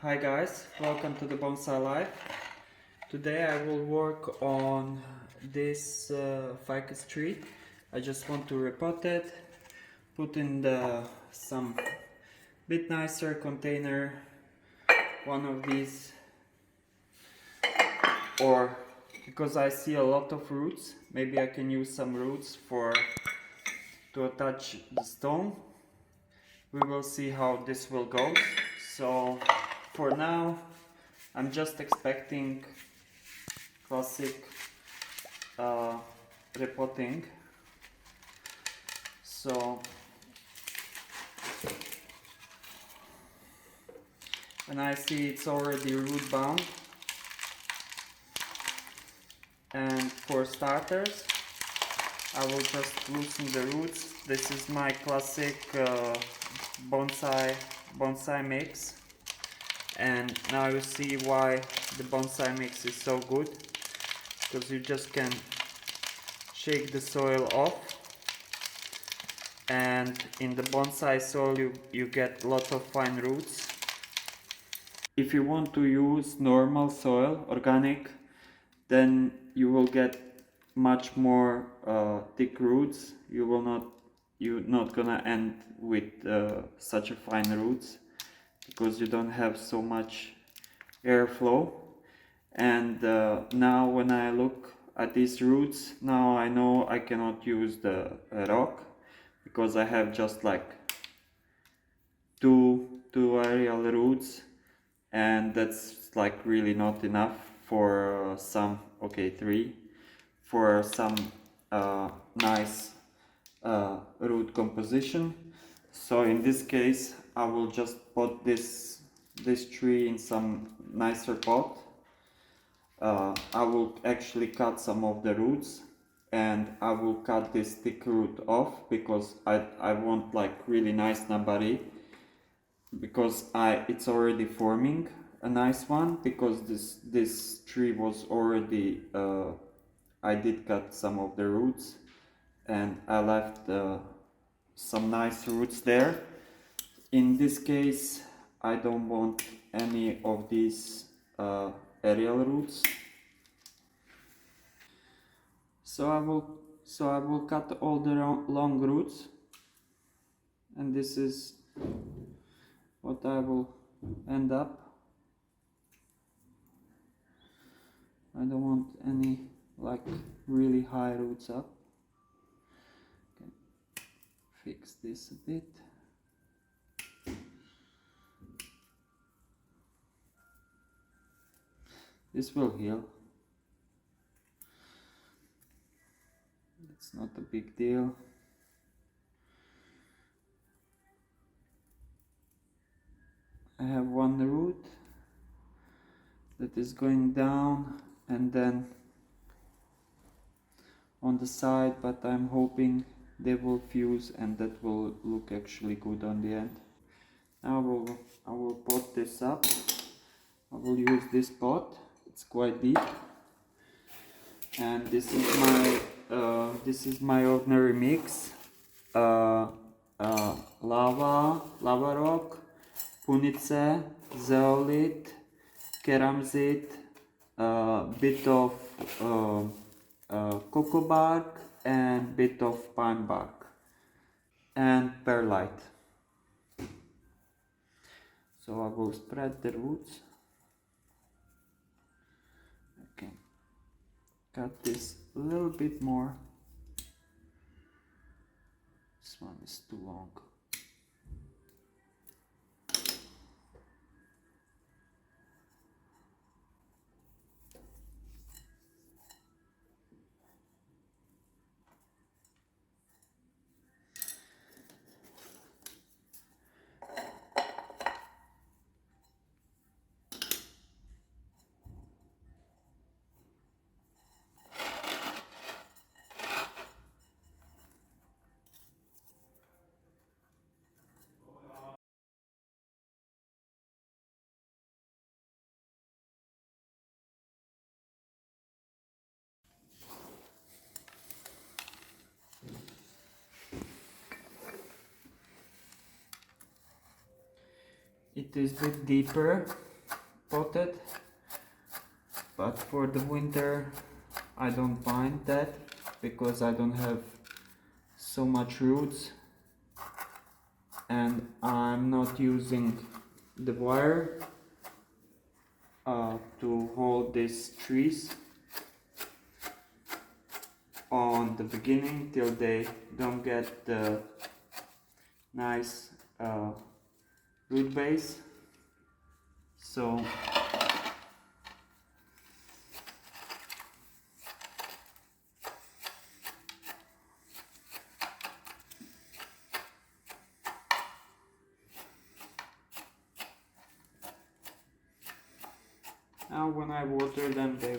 Hi guys, welcome to the Bonsai Life. Today I will work on this ficus tree. I just want to repot it, put in some bit nicer container, one of these, or because I see a lot of roots, maybe I can use some roots to attach the stone. We will see how this will go. So for now I'm just expecting classic repoting. So when I see it's already root bound, and for starters I will just loosen the roots. This is my classic bonsai mix, and now you see why the bonsai mix is so good, because you just can shake the soil off, and in the bonsai soil you get lots of fine roots. If you want to use normal soil, organic, then you will get much more thick roots. You're not gonna end with such a fine roots, because you don't have so much airflow. And now when I look at these roots, now I know I cannot use the rock, because I have just like two aerial roots, and that's like really not enough for three for some nice root composition. So in this case I will just put this tree in some nicer pot. I will actually cut some of the roots, and I will cut this thick root off, because I want like really nice nabari, because it's already forming a nice one, because this tree was already I did cut some of the roots, and I left some nice roots there. In this case I don't want any of these aerial roots, so I will cut all the long roots, and this is what I will end up. I don't want any like really high roots up. Okay. Fix this a bit. This will heal. It's not a big deal. I have one root that is going down and then on the side, but I'm hoping they will fuse, and that will look actually good on the end. Now I will pot this up. I will use this pot. It's quite deep, and this is my ordinary mix. Lava rock, punice, zeolite, keramzit, bit of cocoa bark, and bit of pine bark, and perlite. So I will spread the roots. Okay, cut this a little bit more. This one is too long. It is a bit deeper, potted, but for the winter I don't mind that because I don't have so much roots and I'm not using the wire to hold these trees on the beginning till they don't get the nice root base. So now when I water them, they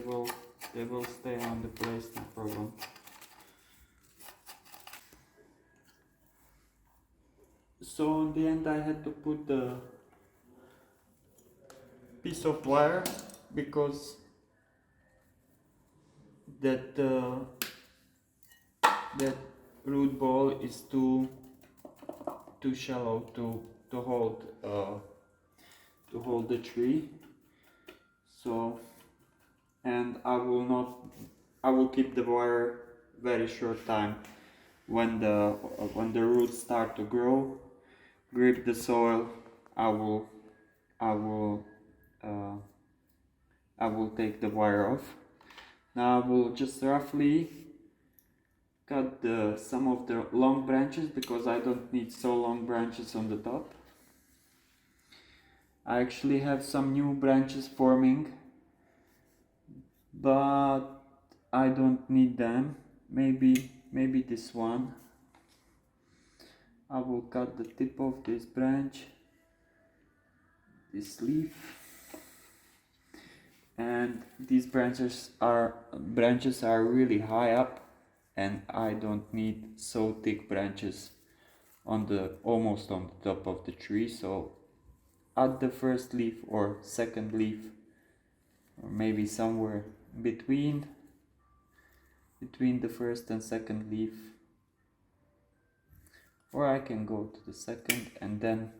will stay on the place, no problem. So in the end I had to put the piece of wire because that that root ball is too shallow to hold the tree. So, and I will keep the wire very short time when the roots start to grow, grip the soil. I will take the wire off. Now I will just roughly cut some of the long branches because I don't need so long branches on the top. I actually have some new branches forming, but I don't need them. Maybe this one. I will cut the tip of this branch, this leaf, and these branches are really high up, and I don't need so thick branches almost on the top of the tree. So at the first leaf or second leaf, or maybe somewhere between the first and second leaf, or I can go to the second, and then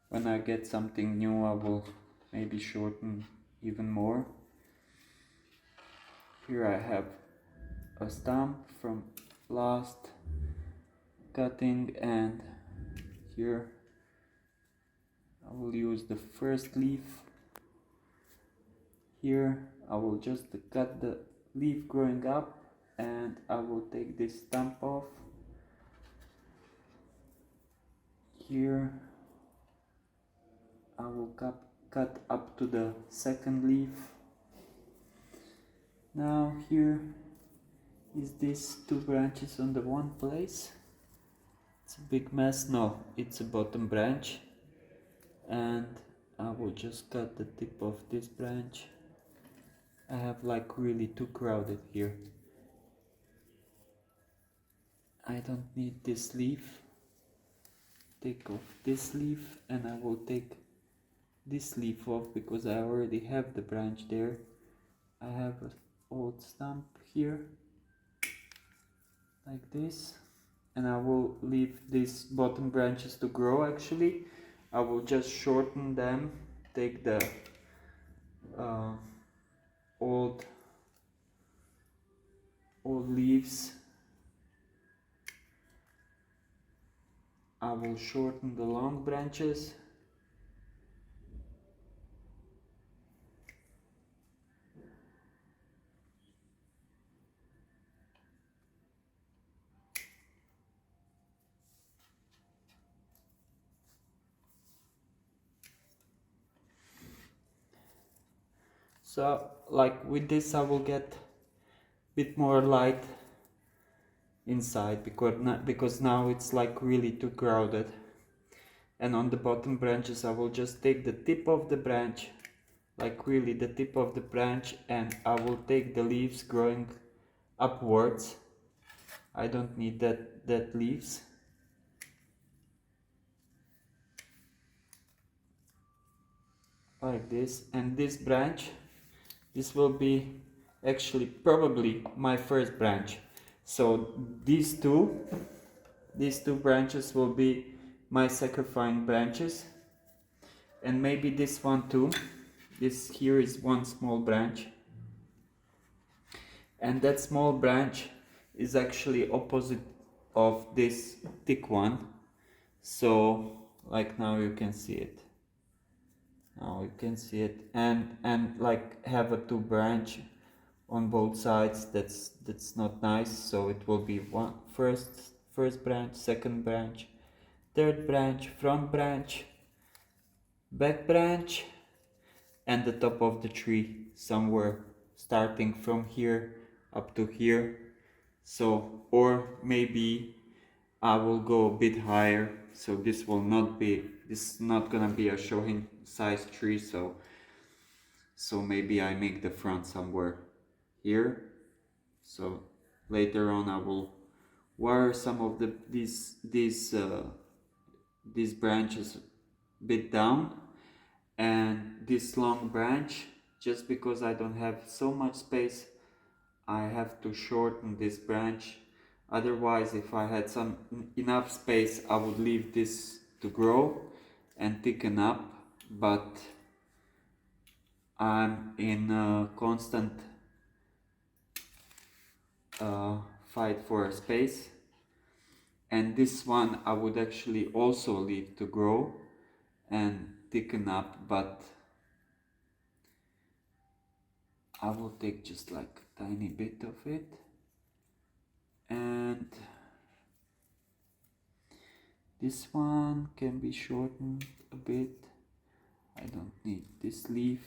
when I get something new I will maybe shorten even more. Here I have a stump from last cutting, and here I will use the first leaf. Here I will just cut the leaf growing up, and I will take this stump off. Here I will cut up to the second leaf. Now here is these two branches on the one place. It's a big mess. No, it's a bottom branch, and I will just cut the tip of this branch. I have like really too crowded here. I don't need this leaf. Take off this leaf, and I will take this leaf off because I already have the branch there. I have an old stump here like this, and I will leave these bottom branches to grow. Actually I will just shorten them, take the old leaves, I will shorten the long branches. So like with this I will get a bit more light inside because now it's like really too crowded. And on the bottom branches I will just take the tip of the branch, like really the tip of the branch, and I will take the leaves growing upwards. I don't need that leaves. Like this, and this branch, this will be actually probably my first branch. So these two branches will be my sacrificing branches, and maybe this one too, This here is one small branch, and that small branch is actually opposite of this thick one. So like now you can see it. Now you can see it, and like have a two branch on both sides. That's not nice. So it will be one first branch, second branch, third branch, front branch, back branch, and the top of the tree somewhere starting from here up to here. So, or maybe I will go a bit higher, so this is not gonna be a shohin size tree, so maybe I make the front somewhere here. So later on I will wire some of these branches a bit down, and this long branch, just because I don't have so much space, I have to shorten this branch. Otherwise, if I had enough space, I would leave this to grow and thicken up, but I'm in a constant fight for space, and this one I would actually also leave to grow and thicken up, but I will take just like a tiny bit of it, and this one can be shortened a bit. I don't need this leaf,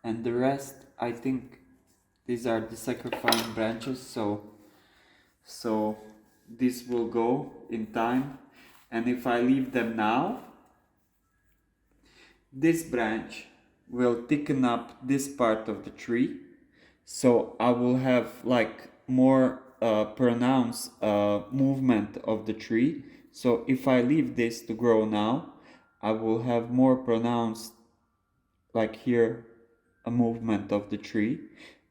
and the rest, I think these are the sacrificing branches, so this will go in time, and if I leave them now, this branch will thicken up this part of the tree, so I will have like more pronounced movement of the tree. So if I leave this to grow now, I will have more pronounced, like here, a movement of the tree,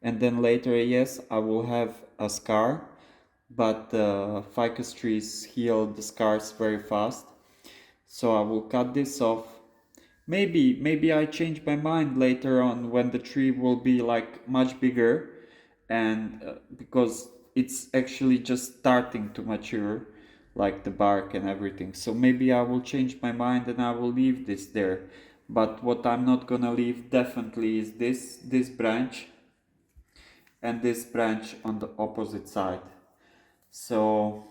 and then later, yes, I will have a scar, but ficus trees heal the scars very fast, so I will cut this off. Maybe I change my mind later on when the tree will be like much bigger, and because it's actually just starting to mature, like the bark and everything. So maybe I will change my mind and I will leave this there. But what I'm not gonna leave definitely is this branch and this branch on the opposite side. So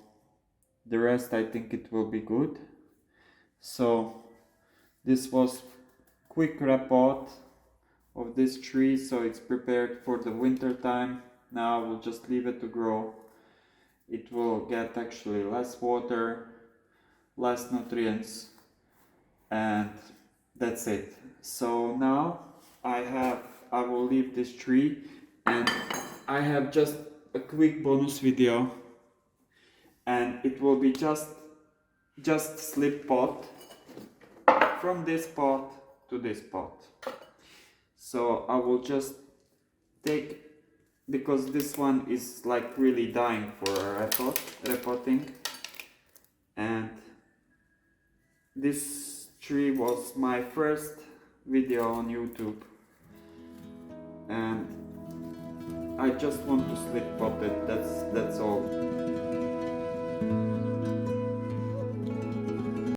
the rest, I think it will be good. So this was quick repot of this tree, so it's prepared for the winter time. Now we'll just leave it to grow. It will get actually less water, less nutrients, and that's it. So now I will leave this tree, and I have just a quick bonus video, and it will be just slip pot from this pot to this pot. So I will just take, because this one is like really dying for a repotting, and this tree was my first video on YouTube, and I just want to slip pot it, that's all.